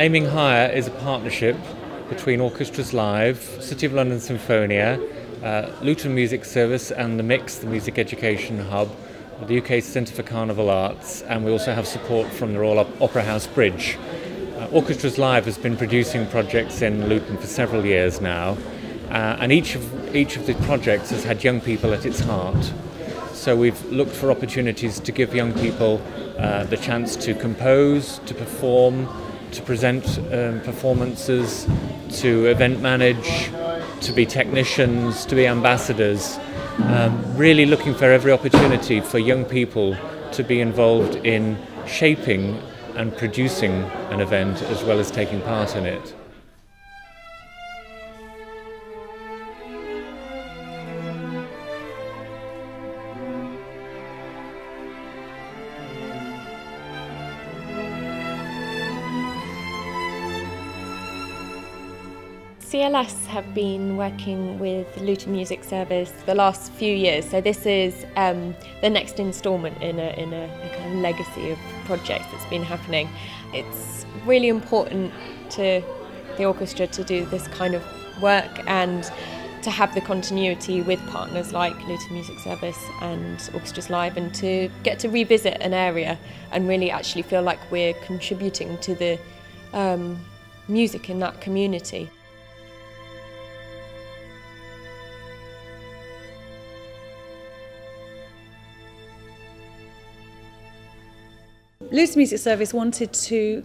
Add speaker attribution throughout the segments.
Speaker 1: Aiming Higher is a partnership between Orchestras Live, City of London Sinfonia, Luton Music Service and the MIX, the Music Education Hub, the UK Centre for Carnival Arts, and we also have support from the Royal Opera House Bridge. Orchestras Live has been producing projects in Luton for several years now, and each of the projects has had young people at its heart. So we've looked for opportunities to give young people the chance to compose, to perform, to present performances, to event manage, to be technicians, to be ambassadors. Really looking for every opportunity for young people to be involved in shaping and producing an event as well as taking part in it.
Speaker 2: CLS have been working with Luton Music Service the last few years, so this is the next instalment in a kind of legacy of projects that's been happening. It's really important to the orchestra to do this kind of work and to have the continuity with partners like Luton Music Service and Orchestras Live, and to get to revisit an area and really actually feel like we're contributing to the music in that community.
Speaker 3: Luton Music Service wanted to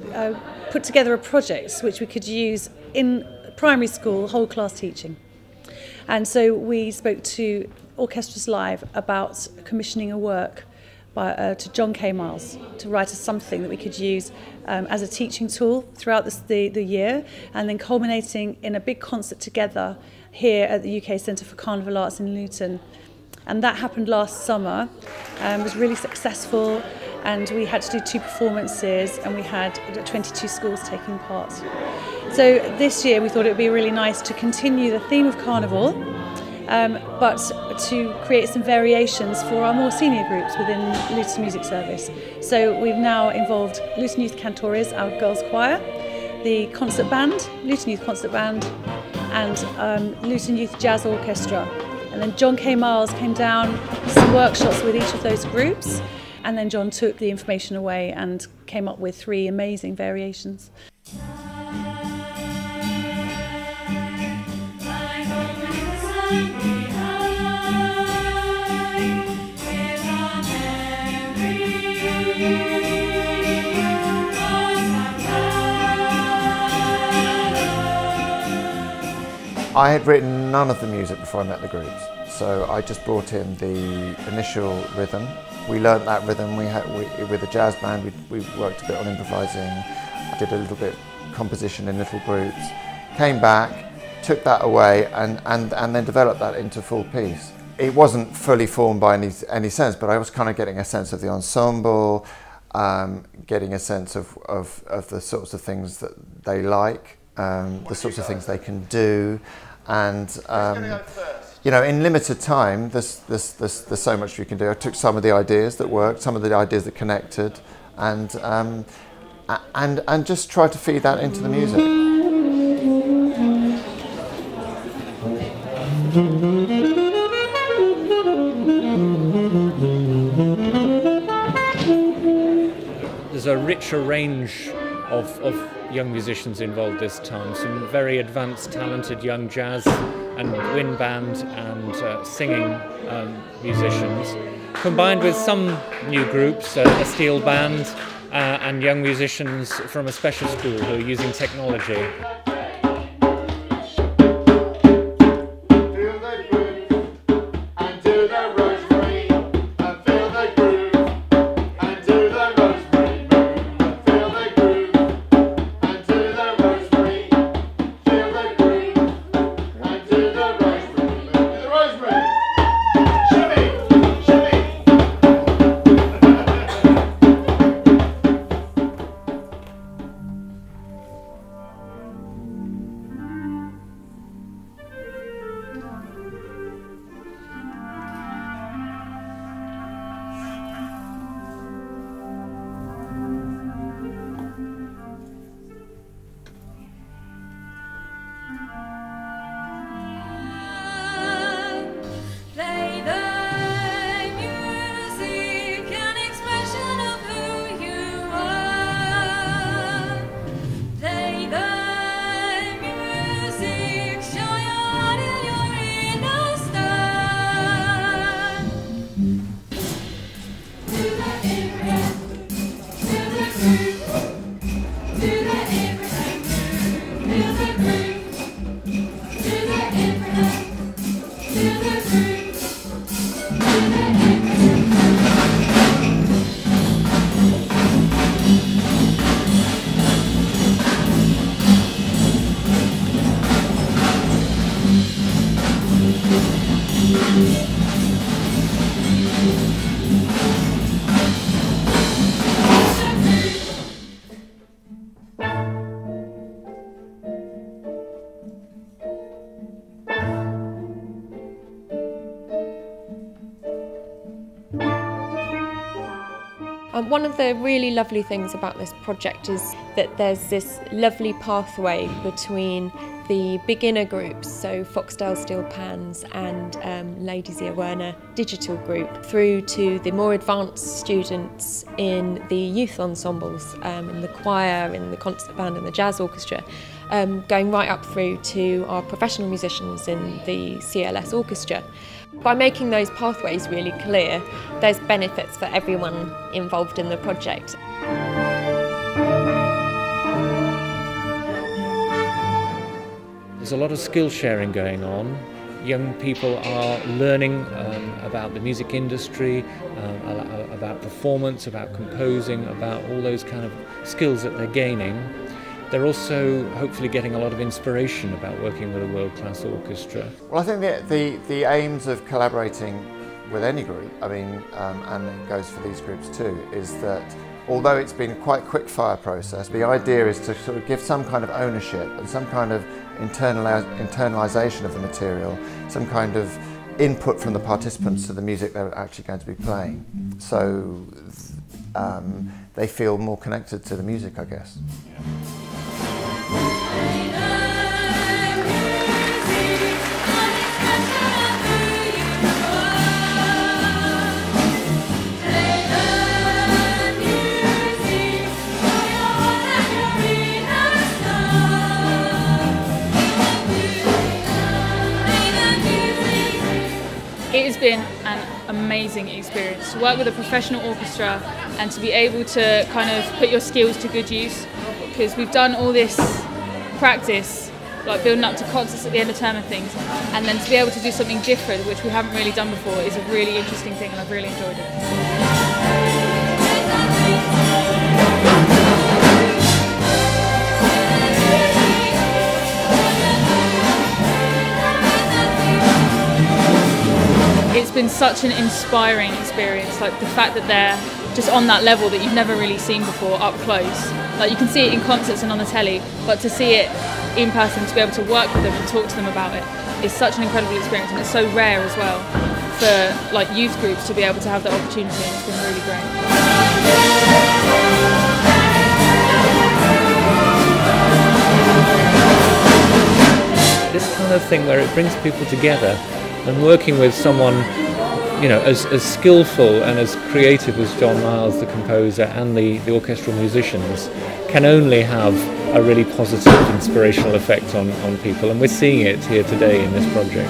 Speaker 3: put together a project which we could use in primary school whole class teaching. And so we spoke to Orchestras Live about commissioning a work to John K Miles to write us something that we could use as a teaching tool throughout the year, and then culminating in a big concert together here at the UK Centre for Carnival Arts in Luton. And that happened last summer. It was really successful, and we had to do 2 performances, and we had 22 schools taking part. So this year we thought it would be really nice to continue the theme of Carnival, but to create some variations for our more senior groups within Luton Music Service. So we've now involved Luton Youth Cantores, our girls' choir, the concert band, Luton Youth Concert Band, and Luton Youth Jazz Orchestra. And then John K Miles came down, some workshops with each of those groups, and then John took the information away and came up with 3 amazing variations.
Speaker 4: I had written none of the music before I met the groups, so I just brought in the initial rhythm. We learnt that rhythm. With a jazz band, we worked a bit on improvising. I did a little bit composition in little groups. Came back, took that away, and then developed that into a full piece. It wasn't fully formed by any sense, but I was kind of getting a sense of the ensemble, getting a sense of the sorts of things that they like, the sorts of things they can do, and you know, in limited time, there's so much we can do. I took some of the ideas that worked, some of the ideas that connected, and just tried to feed that into the music.
Speaker 1: There's a richer range of young musicians involved this time. Some very advanced, talented young jazz and wind band and singing musicians, combined with some new groups, a steel band and young musicians from a special school who are using technology.
Speaker 2: One of the really lovely things about this project is that there's this lovely pathway between the beginner groups, so Foxdale Steel Pans and Ladies Ear Werner digital group, through to the more advanced students in the youth ensembles, in the choir, in the concert band and the jazz orchestra, going right up through to our professional musicians in the CLS orchestra. By making those pathways really clear, there's benefits for everyone involved in the project.
Speaker 1: There's a lot of skill sharing going on. Young people are learning about the music industry, about performance, about composing, about all those kind of skills that they're gaining. They're also hopefully getting a lot of inspiration about working with a world-class orchestra.
Speaker 4: Well, I think the aims of collaborating with any group, I mean, and it goes for these groups too, is that although it's been quite a quick fire process, the idea is to sort of give some kind of ownership and some kind of internalisation of the material, some kind of input from the participants to the music they're actually going to be playing. So they feel more connected to the music, I guess.
Speaker 5: It has been an amazing experience to work with a professional orchestra and to be able to kind of put your skills to good use, because we've done all this practice, like building up to concerts at the end of term and things, and then to be able to do something different, which we haven't really done before, is a really interesting thing, and I've really enjoyed it. It's been such an inspiring experience, like the fact that they're just on that level that you've never really seen before up close. Like you can see it in concerts and on the telly, but to see it in person, to be able to work with them and talk to them about it, is such an incredible experience, and it's so rare as well for like youth groups to be able to have that opportunity, and it's been really great.
Speaker 1: This kind of thing where it brings people together, and working with someone, you know, as skillful and as creative as John Miles, the composer, and the orchestral musicians, can only have a really positive, inspirational effect on people, and we're seeing it here today in this project.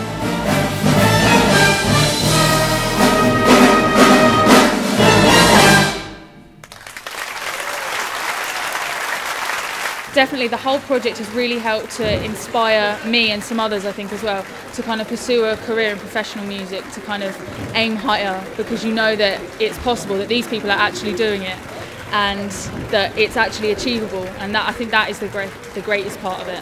Speaker 5: Definitely the whole project has really helped to inspire me and some others, I think, as well, to kind of pursue a career in professional music, to kind of aim higher, because you know that it's possible, that these people are actually doing it and that it's actually achievable, and that I think that is the greatest part of it.